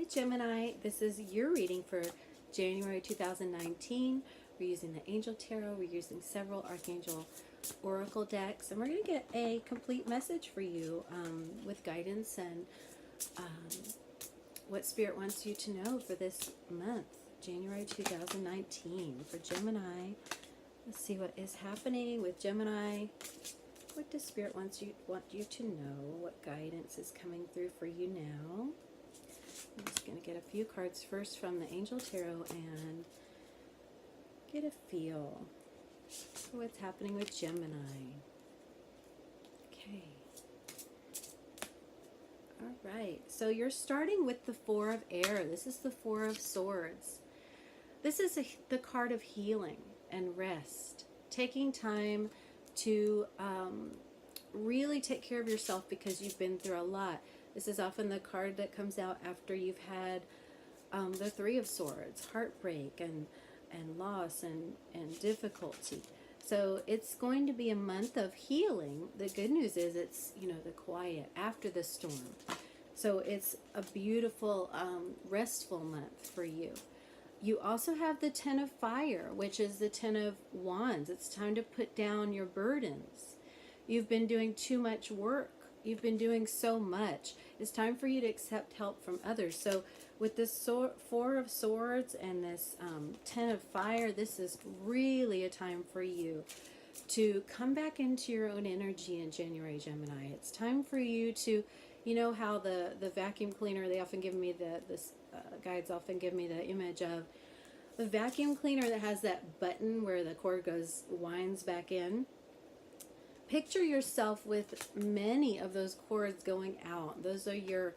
Gemini, this is your reading for January 2019. We're using the Angel Tarot. We're using several Archangel Oracle decks, and we're going to get a complete message for you with guidance and what Spirit wants you to know for this month, January 2019. For Gemini, let's see what is happening with Gemini. What does Spirit want you to know? What guidance is coming through for you now? I'm just going to get a few cards first from the Angel Tarot and get a feel for what's happening with Gemini. Okay. All right. So you're starting with the Four of Air. This is the Four of Swords. This is the card of healing and rest. Taking time to really take care of yourself because you've been through a lot. This is often the card that comes out after you've had the Three of Swords, heartbreak and loss and difficulty. So it's going to be a month of healing. The good news is it's, you know, the quiet after the storm. So it's a beautiful, restful month for you. You also have the Ten of Fire, which is the Ten of Wands. It's time to put down your burdens. You've been doing too much work. You've been doing so much. It's time for you to accept help from others. So with this Four of Swords and this Ten of Fire, this is really a time for you to come back into your own energy in January, Gemini. It's time for you to, you know how the vacuum cleaner, they often give me guides often give me the image of the vacuum cleaner that has that button where the cord winds back in. Picture yourself with many of those cords going out. Those are your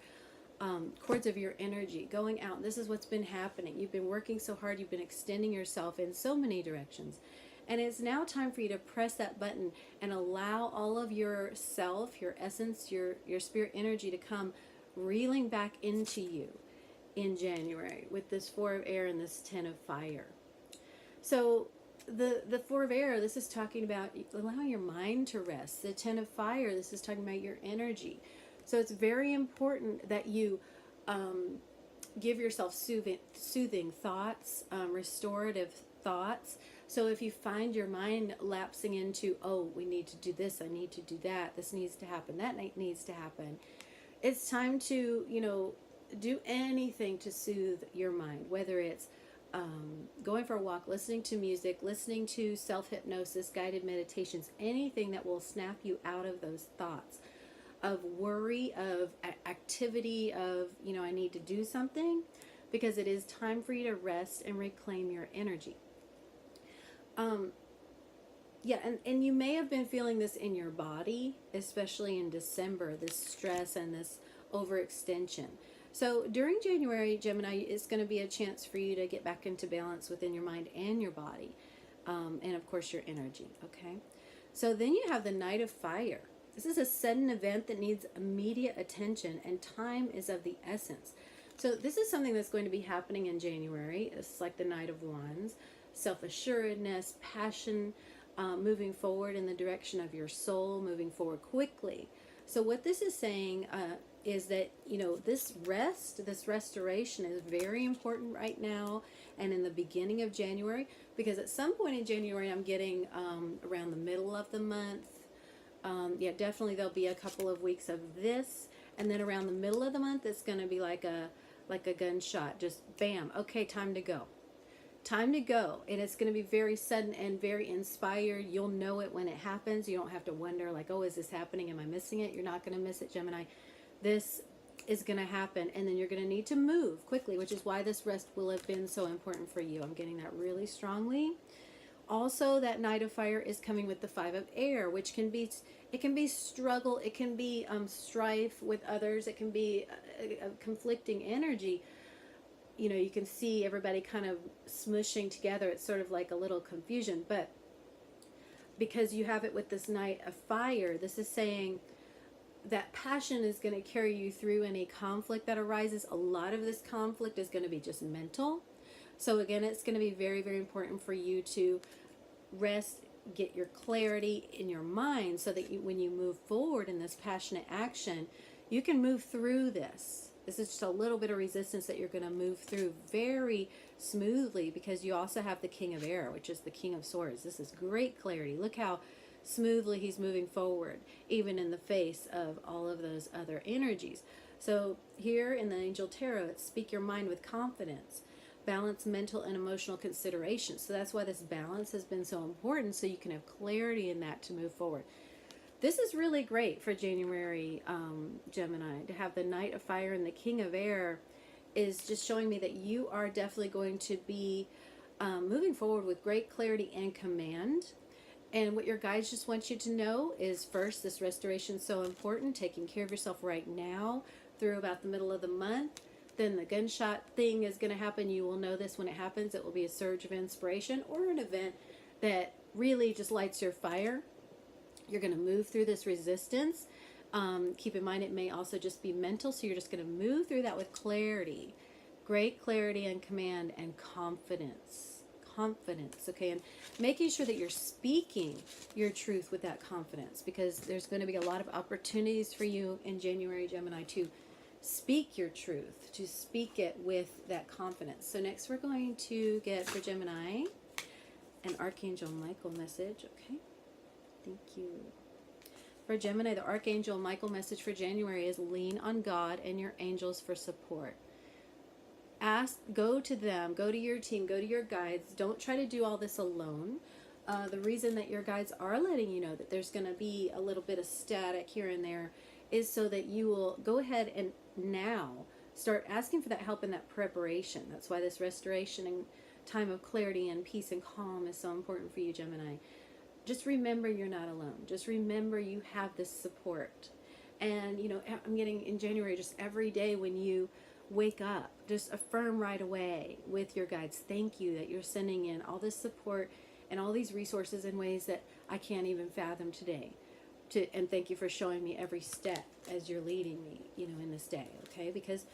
cords of your energy going out. This is what's been happening. You've been working so hard. You've been extending yourself in so many directions. And it's now time for you to press that button and allow all of your self, your essence, your spirit energy to come reeling back into you in January with this Four of Air and this Ten of Fire. So the Four of Air, this is talking about allowing your mind to rest. The Ten of Fire, this is talking about your energy. So it's very important that you give yourself soothing thoughts, restorative thoughts. So if you find your mind lapsing into, oh, we need to do this, I need to do that, this needs to happen, that needs to happen, it's time to, you know, do anything to soothe your mind, whether it's going for a walk, listening to music, listening to self-hypnosis, guided meditations, anything that will snap you out of those thoughts of worry, of activity, of, you know, I need to do something, because it is time for you to rest and reclaim your energy. Yeah, and you may have been feeling this in your body, especially in December, this stress and this overextension. So during January, Gemini, it's going to be a chance for you to get back into balance within your mind and your body, and of course your energy, okay? So then you have the Knight of Fire. This is a sudden event that needs immediate attention, and time is of the essence. So this is something that's going to be happening in January. It's like the Knight of Wands, self-assuredness, passion, moving forward in the direction of your soul, moving forward quickly. So what this is saying is that, you know, this restoration is very important right now and in the beginning of January, because at some point in January, I'm getting around the middle of the month. Yeah, definitely there'll be a couple of weeks of this, and then around the middle of the month, it's going to be like a gunshot, just bam, okay, time to go. Time to go. And it's going to be very sudden and very inspired. You'll know it when it happens. You don't have to wonder like, oh, is this happening? Am I missing it? You're not going to miss it, Gemini. This is going to happen, and then you're going to need to move quickly, which is why this rest will have been so important for you. I'm getting that really strongly. Also, that Knight of Fire is coming with the Five of Air, which can be, it can be struggle, it can be strife with others, it can be a conflicting energy. You know, you can see everybody kind of smushing together. It's sort of like a little confusion, but because you have it with this Knight of Fire, this is saying that passion is going to carry you through any conflict that arises. A lot of this conflict is going to be just mental. So again, it's going to be very, very important for you to rest, get your clarity in your mind, so that when you move forward in this passionate action, you can move through this This is just a little bit of resistance that you're going to move through very smoothly, because you also have the King of Air, which is the King of Swords. This is great clarity. Look how smoothly he's moving forward, even in the face of all of those other energies. So here in the Angel Tarot, it's speak your mind with confidence, balance mental and emotional considerations. So that's why this balance has been so important, so you can have clarity in that to move forward. This is really great for January, Gemini, to have the Knight of Fire and the King of Air is just showing me that you are definitely going to be moving forward with great clarity and command. And what your guides just want you to know is, first, this restoration is so important, taking care of yourself right now through about the middle of the month. Then the gunshot thing is going to happen. You will know this when it happens. It will be a surge of inspiration or an event that really just lights your fire. You're going to move through this resistance. Keep in mind, it may also just be mental, so you're just going to move through that with clarity. Great clarity and command and confidence. Confidence, okay? And making sure that you're speaking your truth with that confidence, because there's going to be a lot of opportunities for you in January, Gemini, to speak your truth, to speak it with that confidence. So next we're going to get, for Gemini, an Archangel Michael message, okay? Thank you. For Gemini, the Archangel Michael message for January is lean on God and your angels for support. Go to them, go to your team, go to your guides. Don't try to do all this alone. The reason that your guides are letting you know that there's going to be a little bit of static here and there is so that you will go ahead and now start asking for that help and that preparation. That's why this restoration and time of clarity and peace and calm is so important for you, Gemini. Just remember you're not alone. Just remember you have this support. And, you know, I'm getting in January, just every day when you wake up, just affirm right away with your guides. Thank you that you're sending in all this support and all these resources in ways that I can't even fathom today. And thank you for showing me every step as you're leading me, you know, in this day, okay? Because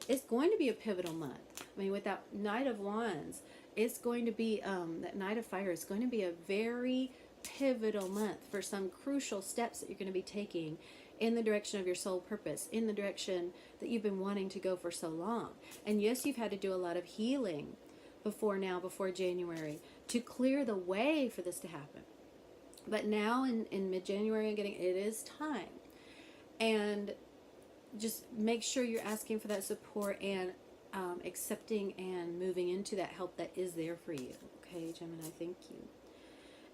it's going to be a pivotal month. I mean, with that Knight of Wands, it's going to be, that Knight of Fire is going to be a very pivotal month for some crucial steps that you're going to be taking in the direction of your soul purpose, in the direction that you've been wanting to go for so long. And yes, you've had to do a lot of healing before January, to clear the way for this to happen. But now in mid-January, it is time. And just make sure you're asking for that support and accepting and moving into that help that is there for you. Okay, Gemini, thank you.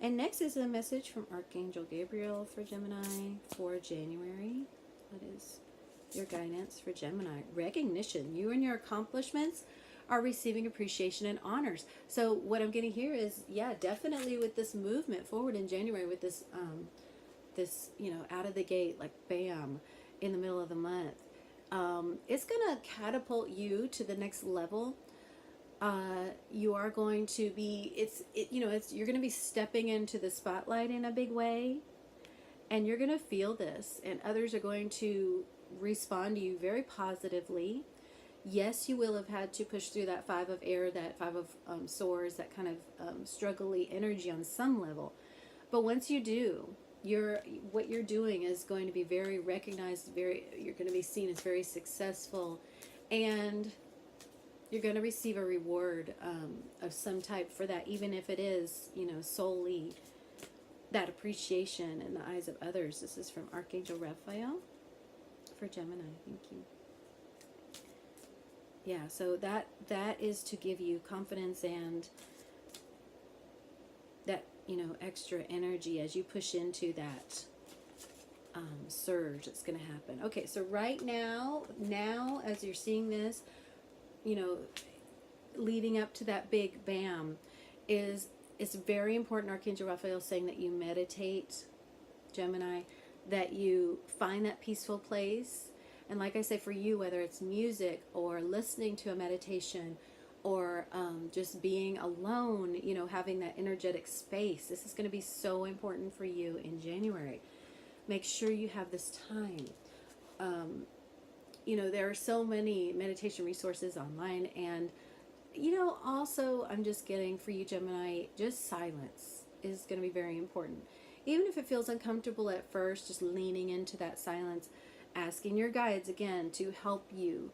And next is a message from Archangel Gabriel for Gemini for January. What is your guidance for Gemini? Recognition. You and your accomplishments are receiving appreciation and honors. So what I'm getting here is, yeah, definitely with this movement forward in January, with this, you know, out of the gate, like bam, in the middle of the month, it's going to catapult you to the next level. You are going to be, you're going to be stepping into the spotlight in a big way, and you're going to feel this, and others are going to respond to you very positively. Yes, you will have had to push through that Five of Air, that Five of Swords, that kind of struggly energy on some level. But once you do, what you're doing is going to be very recognized, you're going to be seen as very successful, and you're going to receive a reward of some type for that, even if it is, you know, solely that appreciation in the eyes of others. This is from Archangel Raphael for Gemini. Thank you. Yeah, so that is to give you confidence and that, you know, extra energy as you push into that surge that's going to happen. Okay, so right now as you're seeing this, you know, leading up to that big bam, it's very important. Archangel Raphael is saying that you meditate, Gemini, that you find that peaceful place. And like I say, for you, whether it's music or listening to a meditation or just being alone, you know, having that energetic space, this is going to be so important for you in January. Make sure you have this time. You know, there are so many meditation resources online, and, you know, also I'm just getting for you, Gemini, just silence is going to be very important. Even if it feels uncomfortable at first, just leaning into that silence, asking your guides again to help you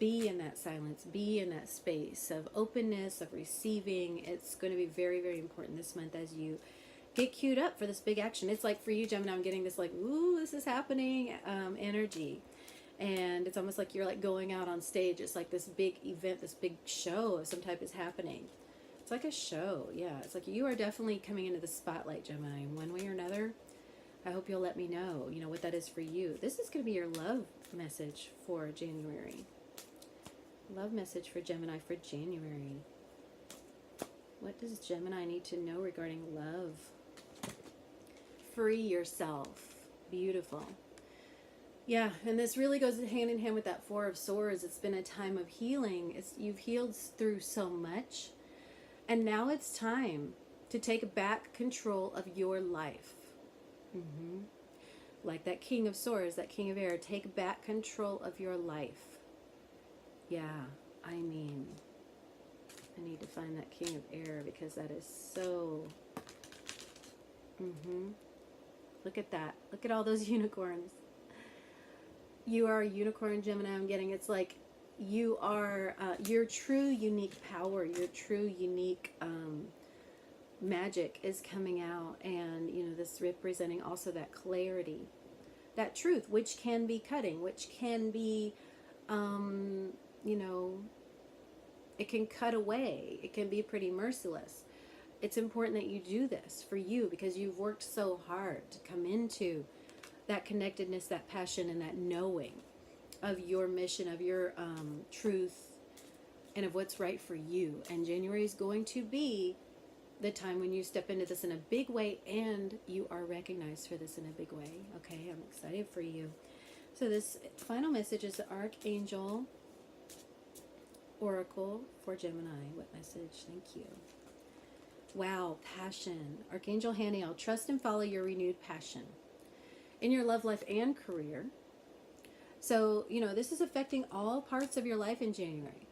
be in that silence, be in that space of openness, of receiving. It's going to be very, very important this month as you get queued up for this big action. It's like for you, Gemini, I'm getting this like, ooh, this is happening energy. And it's almost like you're like going out on stage. It's like this big event, this big show of some type is happening. It's like a show. Yeah, it's like you are definitely coming into the spotlight, Gemini, in one way or another. I hope you'll let me know, what that is for you. This is going to be your love message for January. Love message for Gemini for January. What does Gemini need to know regarding love? Free yourself. Beautiful. Yeah, and this really goes hand in hand with that Four of Swords. It's been a time of healing. You've healed through so much. And now it's time to take back control of your life. Like that King of Swords, that King of Air, take back control of your life. Yeah, I mean, I need to find that King of Air because that is so... Look at that. Look at all those unicorns. You are a unicorn, Gemini, I'm getting. It's like you are your true unique power, your true unique magic is coming out. And, this representing also that clarity, that truth, which can be cutting, which can be, it can cut away. It can be pretty merciless. It's important that you do this for you because you've worked so hard to come into that connectedness, that passion, and that knowing of your mission, of your truth, and of what's right for you. And January is going to be the time when you step into this in a big way, and you are recognized for this in a big way. Okay, I'm excited for you. So this final message is the Archangel Oracle for Gemini. What message? Thank you. Wow, passion. Archangel Haniel, trust and follow your renewed passion in your love life and career. So, this is affecting all parts of your life in January.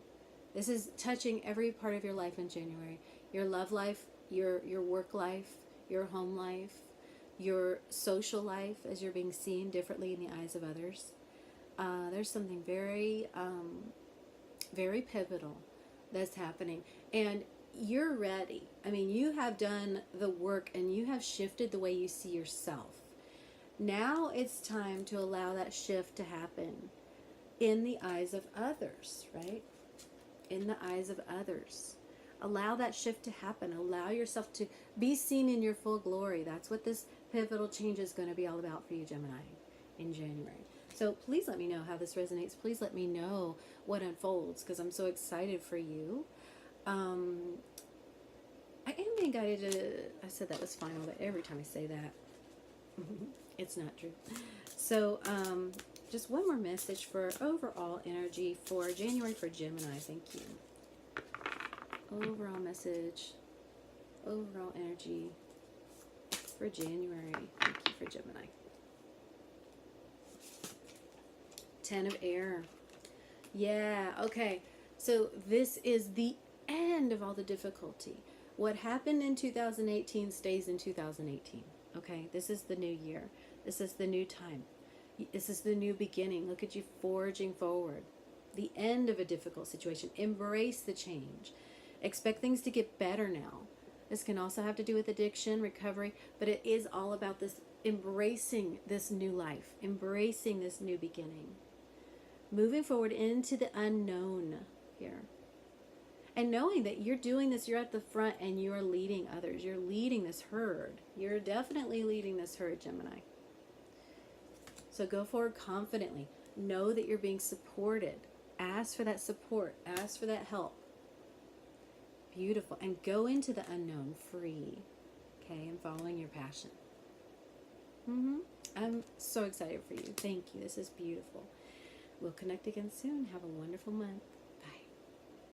This is touching every part of your life in January. Your love life, your work life, your home life, your social life as you're being seen differently in the eyes of others. There's something very, very pivotal that's happening. And you're ready. I mean, you have done the work and you have shifted the way you see yourself. Now it's time to allow that shift to happen in the eyes of others, right? In the eyes of others. Allow that shift to happen. Allow yourself to be seen in your full glory. That's what this pivotal change is going to be all about for you, Gemini, in January. So please let me know how this resonates. Please let me know what unfolds because I'm so excited for you. I am being guided to... I said that was final, but every time I say that, it's not true. So, just one more message for overall energy for January for Gemini. Thank you. Overall message, overall energy for January. Thank you for Gemini. 10 of Air. Yeah, okay. So this is the end of all the difficulty. What happened in 2018 stays in 2018. Okay, this is the new year. This is the new time. This is the new beginning. Look at you forging forward. The end of a difficult situation. Embrace the change. Expect things to get better now. This can also have to do with addiction, recovery, but it is all about this embracing this new life, embracing this new beginning. Moving forward into the unknown here. And knowing that you're doing this, you're at the front and you're leading others. You're leading this herd. You're definitely leading this herd, Gemini. So go forward confidently. Know that you're being supported. Ask for that support. Ask for that help. Beautiful. And go into the unknown free. Okay, and following your passion. I'm so excited for you. Thank you. This is beautiful. We'll connect again soon. Have a wonderful month.